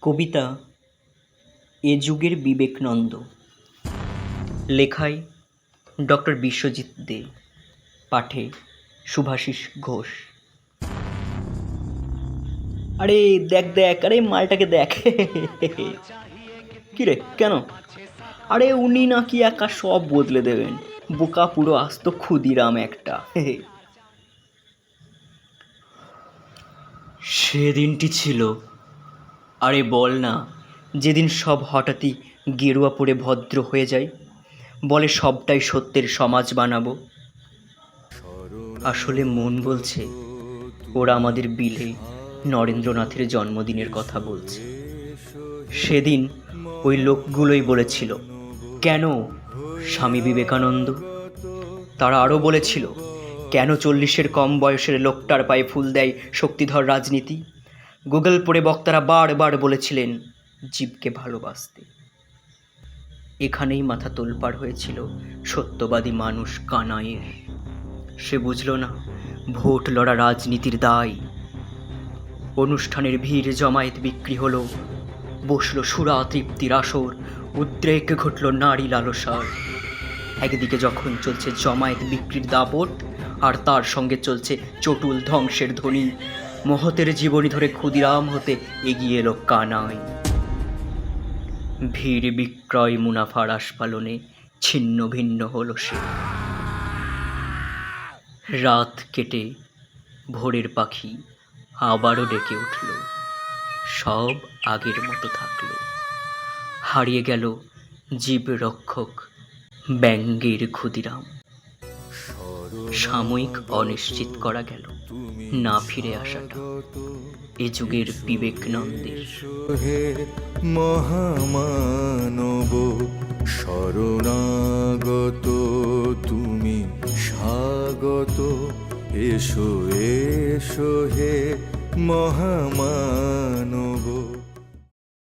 কবিতা এ যুগের বিবেকানন্দ, লেখায় ডক্টর বিশ্বজিৎ দে, পাঠে শুভাশিস ঘোষ। আরে দেখ দেখ, আরে মালটাকে দেখ। কি রে, কেন? আরে উনি নাকি একা সব বদলে দেবেন, বোকা পুরো আস্ত ক্ষুদিরাম একটা। সেদিনটি ছিল, আরে বল না, যেদিন সব হঠাৎই গেরুয়া পরে ভদ্র হয়ে যায়, বলে সবটাই সত্যের সমাজ বানাবো। আসলে মন বলছে ওরা আমাদের বিলে নরেন্দ্রনাথের জন্মদিনের কথা বলছে। সেদিন ওই লোকগুলোই বলেছিল, কেন স্বামী বিবেকানন্দ? তারা আরও বলেছিল, কেন 40-এর কম বয়সের লোকটার পায়ে ফুল দেয় শক্তিধর রাজনীতি? গুগল পড়ে বক্তারা বারবার বলেছিলেন জীবকে ভালোবাসতে। এখানেই মাথা তোলপাড় হয়েছিল সত্যবাদী মানুষ কানাইয়ের। সে বুঝল না ভোট লড়া রাজনীতির দায়। অনুষ্ঠানের ভিড় জমায়েত বিক্রি হলো, বসলো সুরা তৃপ্তির আসর, উদ্রেক ঘটল নারী লালসার। একদিকে যখন চলছে জমায়েত বিক্রির দাপট, আর তার সঙ্গে চলছে চটুল ধ্বংসের ধ্বনি, মহতের জীবনী ধরে ক্ষুদিরাম হতে এগিয়ে এলো কানাই। ভিড় বিক্রয় মুনাফার আস্ফালনে ছিন্ন ভিন্ন হলো সে। রাত কেটে ভোরের পাখি আবারও ডেকে উঠল, সব আগের মতো থাকলো। হারিয়ে গেল জীব রক্ষক ব্যঙ্গের ক্ষুদিরাম। সাময়িক অনিশ্চিত করা গেল না ফিরে আসাটা এ যুগের বিবেকানন্দের। মহামানব শরণাগত তুমি স্বাগত, এসো এসো হে মহামানব।